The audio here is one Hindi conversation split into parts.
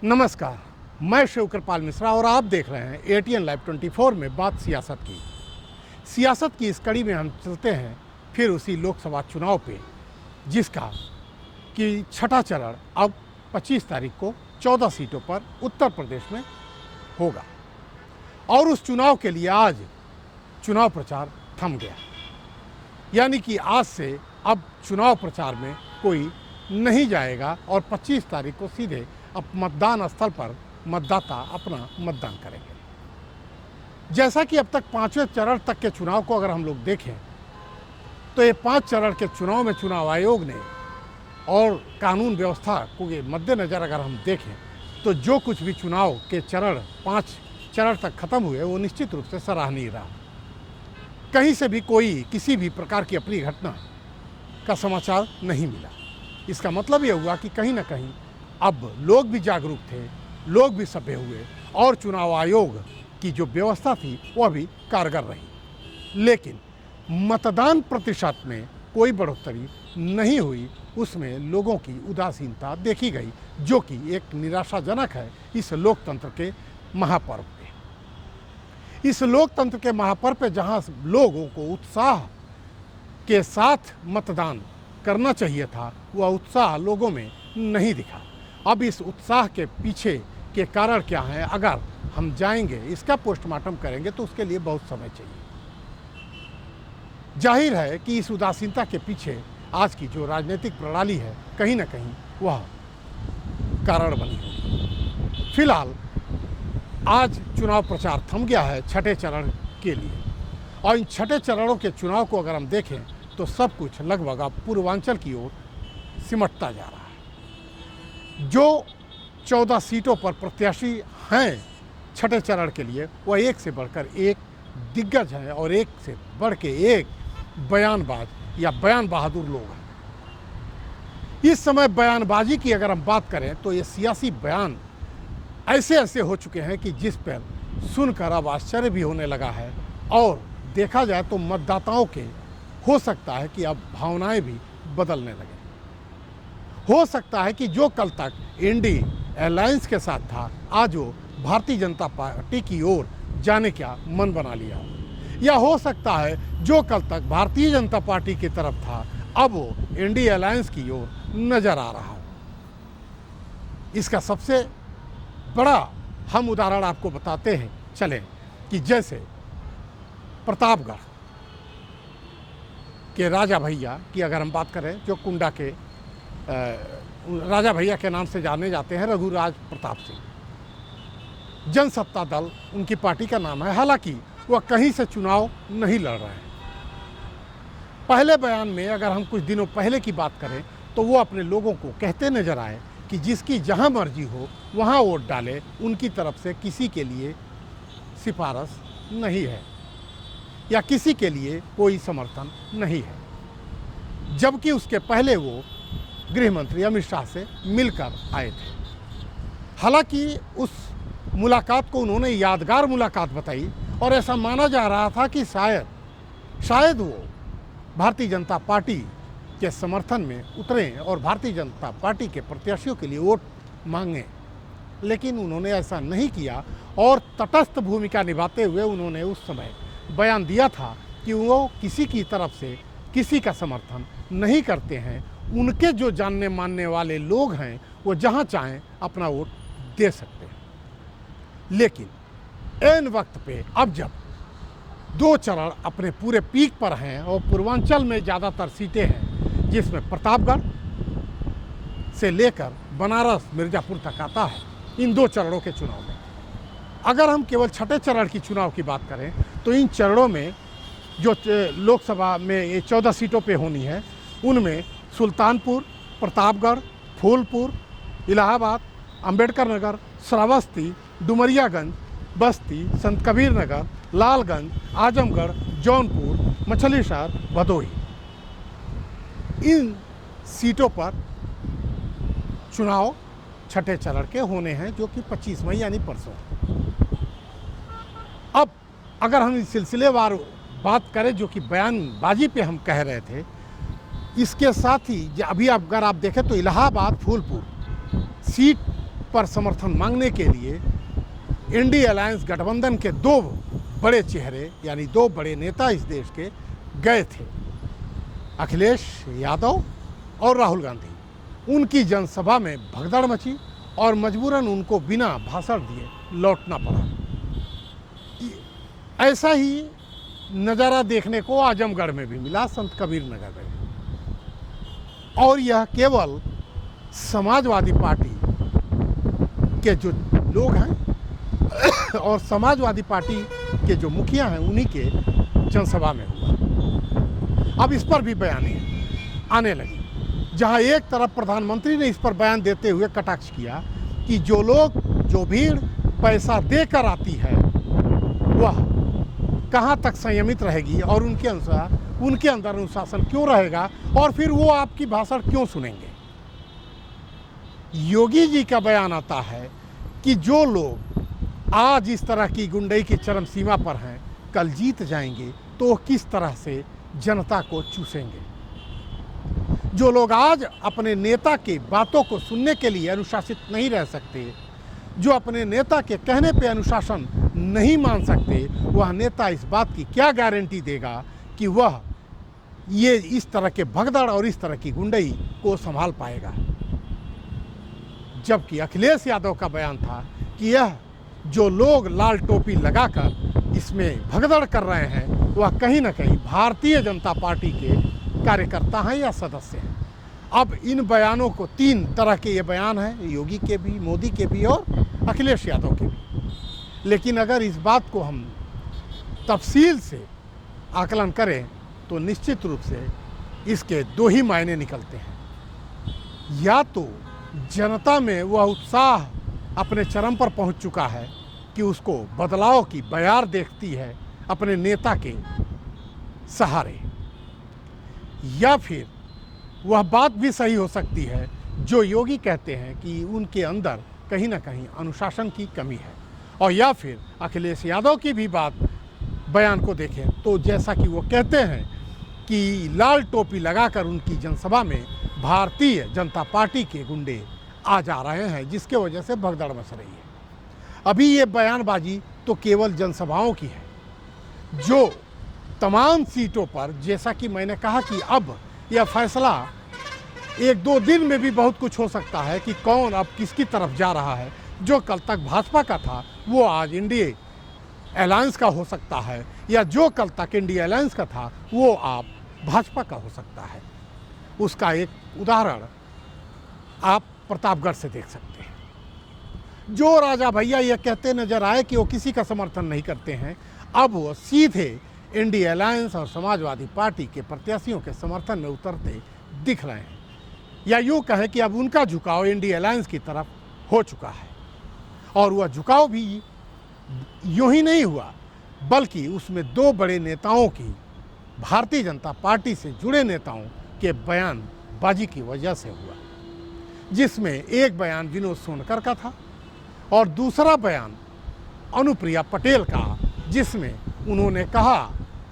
नमस्कार, मैं शिवकृपाल मिश्रा और आप देख रहे हैं एटीएन लाइव 24 में बात सियासत की। सियासत की इस कड़ी में हम चलते हैं फिर उसी लोकसभा चुनाव पे, जिसका कि छठा चरण अब 25 तारीख को 14 सीटों पर उत्तर प्रदेश में होगा और उस चुनाव के लिए आज चुनाव प्रचार थम गया। यानी कि आज से अब चुनाव प्रचार में कोई नहीं जाएगा और 25 तारीख को सीधे अब मतदान स्थल पर मतदाता अपना मतदान करेंगे। जैसा कि अब तक 5वें चरण तक के चुनाव को अगर हम लोग देखें तो ये 5 चरण के चुनाव में चुनाव आयोग ने और कानून व्यवस्था को मद्देनज़र अगर हम देखें तो जो कुछ भी चुनाव के चरण 5 चरण तक खत्म हुए वो निश्चित रूप से सराहनीय रहा। कहीं से भी कोई किसी भी प्रकार की अप्रिय घटना का समाचार नहीं मिला। इसका मतलब ये हुआ कि कहीं ना कहीं अब लोग भी जागरूक थे, लोग भी सभ्य हुए और चुनाव आयोग की जो व्यवस्था थी वह भी कारगर रही। लेकिन मतदान प्रतिशत में कोई बढ़ोतरी नहीं हुई, उसमें लोगों की उदासीनता देखी गई, जो कि एक निराशाजनक है इस लोकतंत्र के महापर्व पे। इस लोकतंत्र के महापर्व पे जहां लोगों को उत्साह के साथ मतदान करना चाहिए था, वह उत्साह लोगों में नहीं दिखा। अब इस उत्साह के पीछे के कारण क्या है, अगर हम जाएंगे इसका पोस्टमार्टम करेंगे तो उसके लिए बहुत समय चाहिए। जाहिर है कि इस उदासीनता के पीछे आज की जो राजनीतिक प्रणाली है कहीं ना कहीं वह कारण बनी होगी। फिलहाल आज चुनाव प्रचार थम गया है छठे चरण के लिए और इन छठे चरणों के चुनाव को अगर हम देखें तो सब कुछ लगभग अब पूर्वांचल की ओर सिमटता जा रहा है। जो 14 सीटों पर प्रत्याशी हैं छठे चरण के लिए वह एक से बढ़कर एक दिग्गज हैं और एक से बढ़ के एक बयानबाज या बयान बहादुर लोग हैं। इस समय बयानबाजी की अगर हम बात करें तो ये सियासी बयान ऐसे ऐसे हो चुके हैं कि जिस पर सुनकर अब आश्चर्य भी होने लगा है और देखा जाए तो मतदाताओं के हो सकता है कि अब भावनाएं भी बदलने लगे। हो सकता है कि जो कल तक इंडी अलायंस के साथ था आज वो भारतीय जनता पार्टी की ओर जाने का मन बना लिया हो, या हो सकता है जो कल तक भारतीय जनता पार्टी की तरफ था अब वो इंडी अलायंस की ओर नजर आ रहा हो। इसका सबसे बड़ा हम उदाहरण आपको बताते हैं चलें कि जैसे प्रतापगढ़ के राजा भैया की अगर हम बात करें, जो कुंडा के राजा भैया के नाम से जाने जाते हैं, रघुराज प्रताप सिंह। जनसत्ता दल उनकी पार्टी का नाम है। हालांकि वह कहीं से चुनाव नहीं लड़ रहे हैं। पहले बयान में अगर हम कुछ दिनों पहले की बात करें तो वो अपने लोगों को कहते नजर आए कि जिसकी जहां मर्जी हो वहां वोट डाले, उनकी तरफ से किसी के लिए सिफारिश नहीं है या किसी के लिए कोई समर्थन नहीं है। जबकि उसके पहले वो गृह मंत्री अमित शाह से मिलकर आए थे। हालांकि उस मुलाकात को उन्होंने यादगार मुलाकात बताई और ऐसा माना जा रहा था कि शायद वो भारतीय जनता पार्टी के समर्थन में उतरें और भारतीय जनता पार्टी के प्रत्याशियों के लिए वोट मांगें। लेकिन उन्होंने ऐसा नहीं किया और तटस्थ भूमिका निभाते हुए उन्होंने उस समय बयान दिया था कि वो किसी की तरफ से किसी का समर्थन नहीं करते हैं। उनके जो जानने मानने वाले लोग हैं वो जहां चाहें अपना वोट दे सकते हैं। लेकिन ऐन वक्त पे अब जब 2 चरण अपने पूरे पीक पर हैं और पूर्वांचल में ज़्यादातर सीटें हैं, जिसमें प्रतापगढ़ से लेकर बनारस मिर्ज़ापुर तक आता है, इन 2 चरणों के चुनाव में अगर हम केवल छठे चरण की चुनाव की बात करें तो इन चरणों में जो लोकसभा में ये 14 सीटों पे होनी है, उनमें सुल्तानपुर, प्रतापगढ़, फूलपुर, इलाहाबाद, अंबेडकर नगर, श्रावस्ती, डुमरियागंज, बस्ती, संत कबीर नगर, लालगंज, आजमगढ़, जौनपुर, मछली शहर, भदोही, इन सीटों पर चुनाव छठे चरण के होने हैं, जो कि 25 मई यानी परसों। अब अगर हम इस सिलसिलेवार बात करें जो कि बयानबाजी पे हम कह रहे थे, इसके साथ ही अभी अगर आप देखें तो इलाहाबाद फूलपुर सीट पर समर्थन मांगने के लिए इंडी अलायंस गठबंधन के दो बड़े चेहरे यानी दो बड़े नेता इस देश के गए थे, अखिलेश यादव और राहुल गांधी। उनकी जनसभा में भगदड़ मची और मजबूरन उनको बिना भाषण दिए लौटना पड़ा। ऐसा ही नज़ारा देखने को आजमगढ़ में भी मिला, संत कबीर नगर में। और यह केवल समाजवादी पार्टी के जो लोग हैं और समाजवादी पार्टी के जो मुखिया हैं उन्हीं के जनसभा में हुआ। अब इस पर भी बयानें आने लगी, जहां एक तरफ प्रधानमंत्री ने इस पर बयान देते हुए कटाक्ष किया कि जो भीड़ पैसा देकर आती है वह कहां तक संयमित रहेगी और उनके अंदर अनुशासन क्यों रहेगा और फिर वो आपकी भाषण क्यों सुनेंगे। योगी जी का बयान आता है कि जो लोग आज इस तरह की गुंडई की चरम सीमा पर हैं, कल जीत जाएंगे तो वो किस तरह से जनता को चूसेंगे। जो लोग आज अपने नेता की बातों को सुनने के लिए अनुशासित नहीं रह सकते, जो अपने नेता के कहने पे अनुशासन नहीं मान सकते, वह नेता इस बात की क्या गारंटी देगा कि वह ये इस तरह के भगदड़ और इस तरह की गुंडई को संभाल पाएगा। जबकि अखिलेश यादव का बयान था कि यह जो लोग लाल टोपी लगाकर इसमें भगदड़ कर रहे हैं वह कहीं ना कहीं भारतीय जनता पार्टी के कार्यकर्ता हैं या सदस्य हैं। अब इन बयानों को तीन तरह के ये बयान हैं, योगी के भी, मोदी के भी और अखिलेश यादव के भी। लेकिन अगर इस बात को हम तफसील से आकलन करें तो निश्चित रूप से इसके दो ही मायने निकलते हैं। या तो जनता में वह उत्साह अपने चरम पर पहुंच चुका है कि उसको बदलाव की बयार देखती है अपने नेता के सहारे, या फिर वह बात भी सही हो सकती है जो योगी कहते हैं कि उनके अंदर कहीं ना कहीं अनुशासन की कमी है। और या फिर अखिलेश यादव की भी बात बयान को देखें तो जैसा कि वो कहते हैं कि लाल टोपी लगाकर उनकी जनसभा में भारतीय जनता पार्टी के गुंडे आ जा रहे हैं, जिसके वजह से भगदड़ मच रही है। अभी ये बयानबाजी तो केवल जनसभाओं की है, जो तमाम सीटों पर, जैसा कि मैंने कहा कि अब यह फैसला एक दो दिन में भी बहुत कुछ हो सकता है कि कौन अब किसकी तरफ जा रहा है। जो कल तक भाजपा का था वो आज इंडिया अलायंस का हो सकता है, या जो कल तक इंडिया अलायंस का था वो आप भाजपा का हो सकता है। उसका एक उदाहरण आप प्रतापगढ़ से देख सकते हैं। जो राजा भैया ये कहते नजर आए कि वो किसी का समर्थन नहीं करते हैं, अब वो सीधे इंडिया अलायंस और समाजवादी पार्टी के प्रत्याशियों के समर्थन में उतरते दिख रहे हैं, या यूँ कहें कि अब उनका झुकाव इंडिया अलायंस की तरफ हो चुका है। और वह झुकाव भी यूँ ही नहीं हुआ, बल्कि उसमें दो बड़े नेताओं की, भारतीय जनता पार्टी से जुड़े नेताओं के बयानबाजी की वजह से हुआ, जिसमें एक बयान विनोद सोनकर का था और दूसरा बयान अनुप्रिया पटेल का, जिसमें उन्होंने कहा,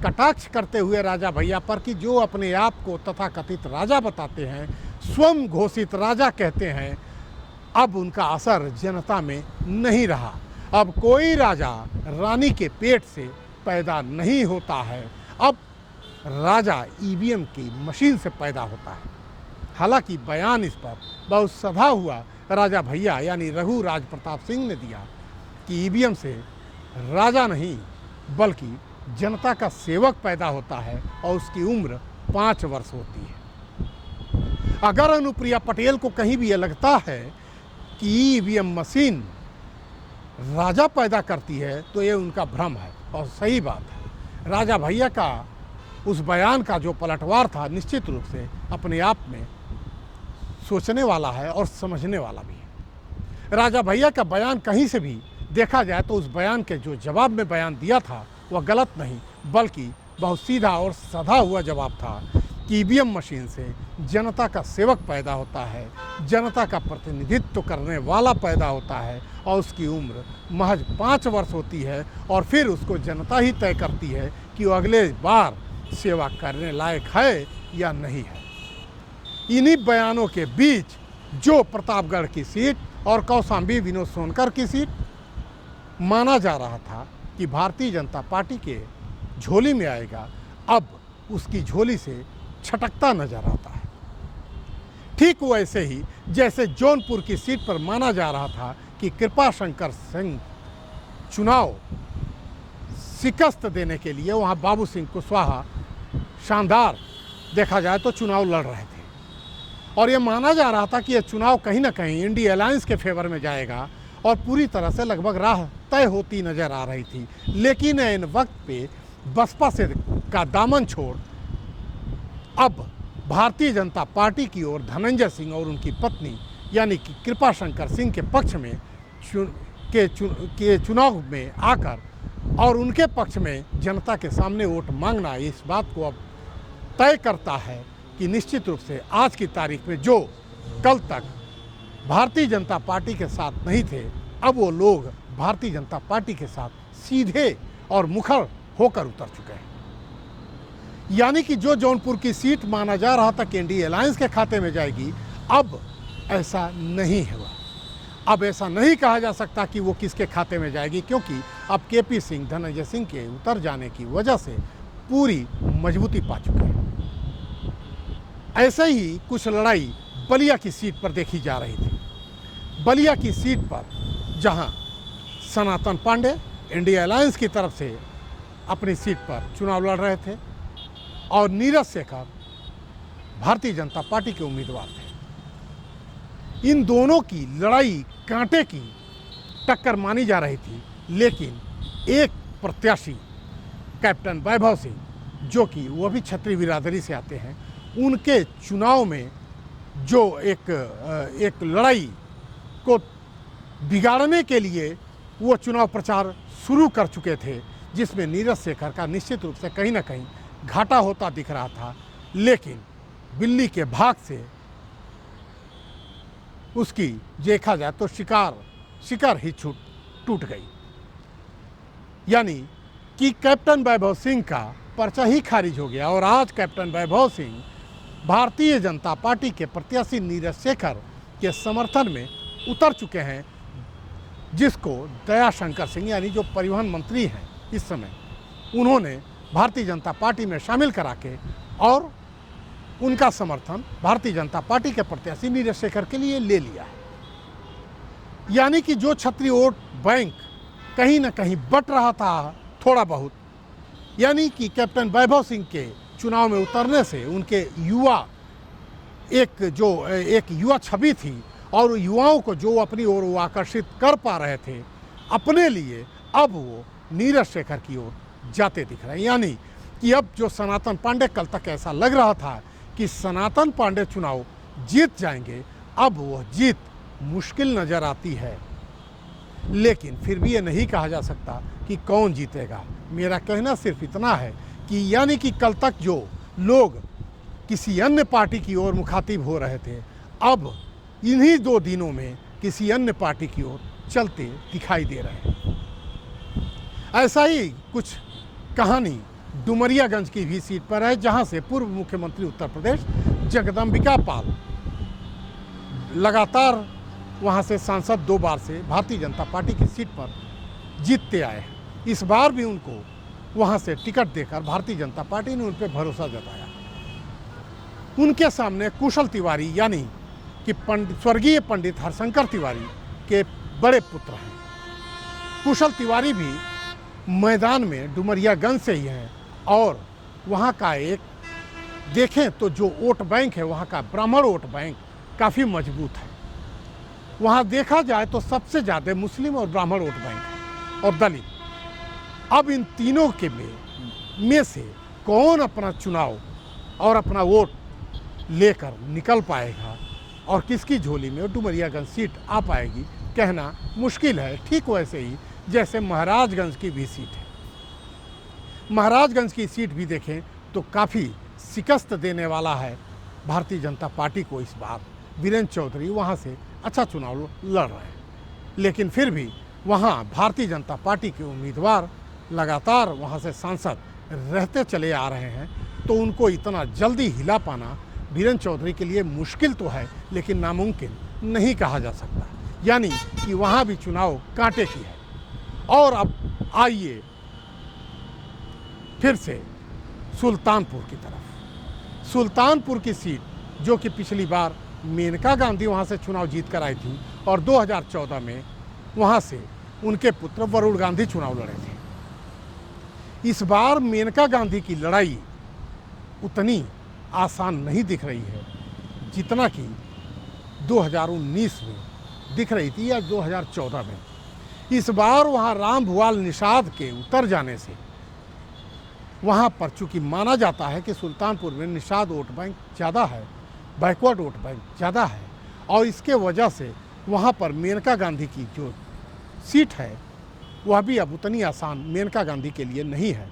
कटाक्ष करते हुए राजा भैया पर, कि जो अपने आप को तथाकथित राजा बताते हैं, स्वयं घोषित राजा कहते हैं, अब उनका असर जनता में नहीं रहा। अब कोई राजा रानी के पेट से पैदा नहीं होता है, अब राजा ईवीएम की मशीन से पैदा होता है। हालांकि बयान इस पर बहुत सधा हुआ राजा भैया यानी रघु राज प्रताप सिंह ने दिया कि ईवीएम से राजा नहीं बल्कि जनता का सेवक पैदा होता है और उसकी उम्र 5 वर्ष होती है। अगर अनुप्रिया पटेल को कहीं भी ये लगता है कि ईवीएम मशीन राजा पैदा करती है तो ये उनका भ्रम है और सही बात है। राजा भैया का उस बयान का जो पलटवार था निश्चित रूप से अपने आप में सोचने वाला है और समझने वाला भी है। राजा भैया का बयान कहीं से भी देखा जाए तो उस बयान के जो जवाब में बयान दिया था वह गलत नहीं बल्कि बहुत सीधा और सधा हुआ जवाब था कि ईवीएम मशीन से जनता का सेवक पैदा होता है, जनता का प्रतिनिधित्व करने वाला पैदा होता है और उसकी उम्र महज 5 वर्ष होती है और फिर उसको जनता ही तय करती है कि वो अगले बार सेवा करने लायक है या नहीं है। इन्हीं बयानों के बीच जो प्रतापगढ़ की सीट और कौशाम्बी विनोद सोनकर की सीट। माना जा रहा था कि भारतीय जनता पार्टी के झोली में आएगा, अब उसकी झोली से छटकता नजर आता है। ठीक वैसे ही जैसे जौनपुर की सीट पर माना जा रहा था कि कृपाशंकर सिंह चुनाव शिकस्त देने के लिए वहाँ बाबू सिंह कुशवाहा शानदार देखा जाए तो चुनाव लड़ रहे थे, और ये माना जा रहा था कि यह चुनाव कहीं ना कहीं इंडिया अलायंस के फेवर में जाएगा और पूरी तरह से लगभग राह तय होती नजर आ रही थी। लेकिन इन वक्त पे बसपा से का दामन छोड़ अब भारतीय जनता पार्टी की ओर धनंजय सिंह और उनकी पत्नी यानी कि कृपाशंकर सिंह के पक्ष में चुनाव में आकर और उनके पक्ष में जनता के सामने वोट मांगना इस बात को अब तय करता है कि निश्चित रूप से आज की तारीख में जो कल तक भारतीय जनता पार्टी के साथ नहीं थे, अब वो लोग भारतीय जनता पार्टी के साथ सीधे और मुखर होकर उतर चुके हैं। यानी कि जो जौनपुर की सीट माना जा रहा था कि इंडिया अलायंस के खाते में जाएगी, अब ऐसा नहीं हुआ। अब ऐसा नहीं कहा जा सकता कि वो किसके खाते में जाएगी, क्योंकि अब केपी सिंह धनंजय सिंह के उतर जाने की वजह से पूरी मजबूती पा चुके हैं। ऐसे ही कुछ लड़ाई बलिया की सीट पर देखी जा रही थी। बलिया की सीट पर जहां सनातन पांडे इंडिया अलायंस की तरफ से अपनी सीट पर चुनाव लड़ रहे थे और नीरज शेखर भारतीय जनता पार्टी के उम्मीदवार थे। इन दोनों की लड़ाई कांटे की टक्कर मानी जा रही थी, लेकिन एक प्रत्याशी कैप्टन वैभव सिंह, जो कि वो भी क्षत्रिय बिरादरी से आते हैं, उनके चुनाव में जो एक लड़ाई को बिगाड़ने के लिए वो चुनाव प्रचार शुरू कर चुके थे, जिसमें नीरज शेखर का निश्चित रूप से कहीं ना कहीं घाटा होता दिख रहा था। लेकिन बिल्ली के भाग से उसकी देखा जाए तो शिकार ही टूट गई। यानी कि कैप्टन वैभव सिंह का पर्चा ही खारिज हो गया और आज कैप्टन वैभव सिंह भारतीय जनता पार्टी के प्रत्याशी नीरज शेखर के समर्थन में उतर चुके हैं, जिसको दयाशंकर सिंह यानी जो परिवहन मंत्री हैं इस समय, उन्होंने भारतीय जनता पार्टी में शामिल करा के और उनका समर्थन भारतीय जनता पार्टी के प्रत्याशी नीरज शेखर के लिए ले लिया है। यानी कि जो क्षत्रिय वोट बैंक कहीं ना कहीं बट रहा था थोड़ा बहुत, यानी कि कैप्टन वैभव सिंह के चुनाव में उतरने से उनके एक युवा छवि थी और युवाओं को जो अपनी ओर वो आकर्षित कर पा रहे थे अपने लिए, अब वो नीरज शेखर की ओर जाते दिख रहे हैं। यानी कि अब जो सनातन पांडे, कल तक ऐसा लग रहा था कि सनातन पांडे चुनाव जीत जाएंगे, अब वो जीत मुश्किल नज़र आती है। लेकिन फिर भी ये नहीं कहा जा सकता कि कौन जीतेगा। मेरा कहना सिर्फ इतना है कि यानी कि कल तक जो लोग किसी अन्य पार्टी की ओर मुखातिब हो रहे थे, अब इन्हीं 2 दिनों में किसी अन्य पार्टी की ओर चलते दिखाई दे रहे हैं। ऐसा ही कुछ कहानी डुमरियागंज की भी सीट पर है, जहां से पूर्व मुख्यमंत्री उत्तर प्रदेश जगदम्बिका पाल लगातार वहां से सांसद 2 बार से भारतीय जनता पार्टी की सीट पर जीतते आए हैं। इस बार भी उनको वहां से टिकट देकर भारतीय जनता पार्टी ने उन पर भरोसा जताया। उनके सामने कुशल तिवारी यानी कि स्वर्गीय पंडित हरशंकर तिवारी के बड़े पुत्र हैं। कुशल तिवारी भी मैदान में डुमरियागंज से ही हैं और वहाँ का एक देखें तो जो वोट बैंक है, वहाँ का ब्राह्मण वोट बैंक काफ़ी मजबूत है। वहाँ देखा जाए तो सबसे ज़्यादा मुस्लिम और ब्राह्मण वोट बैंक है और दलित। अब इन तीनों के में से कौन अपना चुनाव और अपना वोट लेकर निकल पाएगा और किसकी झोली में डुमरियागंज सीट आ पाएगी, कहना मुश्किल है। ठीक वैसे ही जैसे महाराजगंज की भी सीट है। महाराजगंज की सीट भी देखें तो काफ़ी शिकस्त देने वाला है भारतीय जनता पार्टी को। इस बार वीरेंद्र चौधरी वहाँ से अच्छा चुनाव लड़ रहे हैं, लेकिन फिर भी वहाँ भारतीय जनता पार्टी के उम्मीदवार लगातार वहाँ से सांसद रहते चले आ रहे हैं, तो उनको इतना जल्दी हिला पाना वीरेंद्र चौधरी के लिए मुश्किल तो है, लेकिन नामुमकिन नहीं कहा जा सकता। यानी कि वहाँ भी चुनाव कांटे की है। और अब आइए फिर से सुल्तानपुर की तरफ। सुल्तानपुर की सीट जो कि पिछली बार मेनका गांधी वहाँ से चुनाव जीत कर आई थी और 2014 में वहाँ से उनके पुत्र वरुण गांधी चुनाव लड़े थे। इस बार मेनका गांधी की लड़ाई उतनी आसान नहीं दिख रही है जितना कि 2019 में दिख रही थी या 2014 में। इस बार वहाँ राम भुआल निषाद के उतर जाने से वहाँ पर चूँकि माना जाता है कि सुल्तानपुर में निषाद वोट बैंक ज़्यादा है, बैकवर्ड वोट बैंक ज़्यादा है, और इसके वजह से वहाँ पर मेनका गांधी की जो सीट है वह भी अब उतनी आसान मेनका गांधी के लिए नहीं है।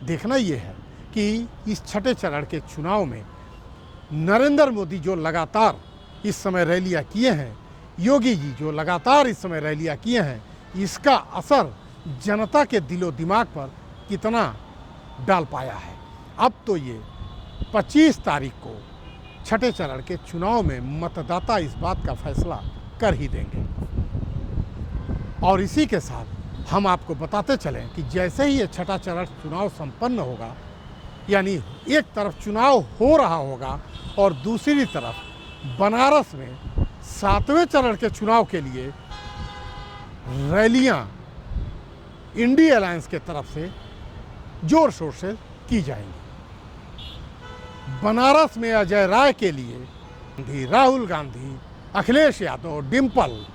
देखना ये है कि इस छठे चरण के चुनाव में नरेंद्र मोदी जो लगातार इस समय रैलियाँ किए हैं, योगी जी जो लगातार इस समय रैलियाँ किए हैं, इसका असर जनता के दिलो दिमाग पर कितना डाल पाया है। अब तो ये 25 तारीख को छठे चरण के चुनाव में मतदाता इस बात का फैसला कर ही देंगे। और इसी के साथ हम आपको बताते चलें कि जैसे ही ये छठा चरण चुनाव संपन्न होगा, यानी एक तरफ चुनाव हो रहा होगा और दूसरी तरफ बनारस में 7वें चरण के चुनाव के लिए रैलियां इंडिया अलायंस के तरफ से जोर शोर से की जाएंगी। बनारस में अजय राय के लिए राहुल गांधी, अखिलेश यादव, डिम्पल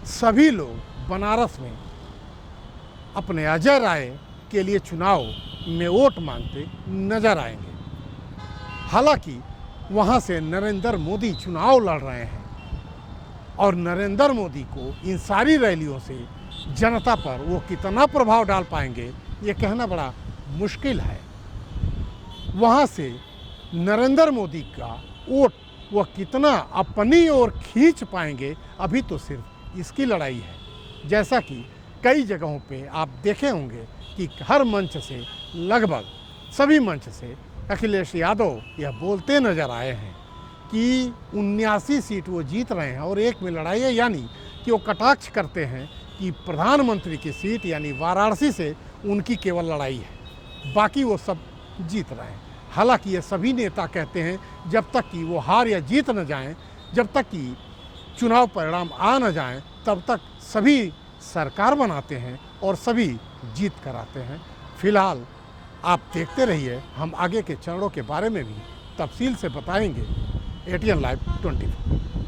सभी लोग बनारस में अपने अजय राय के लिए चुनाव में वोट मांगते नजर आएंगे। हालांकि वहां से नरेंद्र मोदी चुनाव लड़ रहे हैं और नरेंद्र मोदी को इन सारी रैलियों से जनता पर वो कितना प्रभाव डाल पाएंगे ये कहना बड़ा मुश्किल है। वहाँ से नरेंद्र मोदी का वोट वह कितना अपनी ओर खींच पाएंगे, अभी तो सिर्फ इसकी लड़ाई है। जैसा कि कई जगहों पे आप देखे होंगे कि हर मंच से, लगभग सभी मंच से अखिलेश यादव यह बोलते नजर आए हैं कि 79 सीट वो जीत रहे हैं और एक में लड़ाई है, यानी कि वो कटाक्ष करते हैं कि प्रधानमंत्री की सीट यानी वाराणसी से उनकी केवल लड़ाई है, बाकी वो सब जीत रहे हैं। हालांकि ये सभी नेता कहते हैं जब तक कि वो हार या जीत न जाएं, जब तक कि चुनाव परिणाम आ न जाएं, तब तक सभी सरकार बनाते हैं और सभी जीत कराते हैं। फिलहाल आप देखते रहिए, हम आगे के चरणों के बारे में भी तफसील से बताएंगे। ATN Live 24।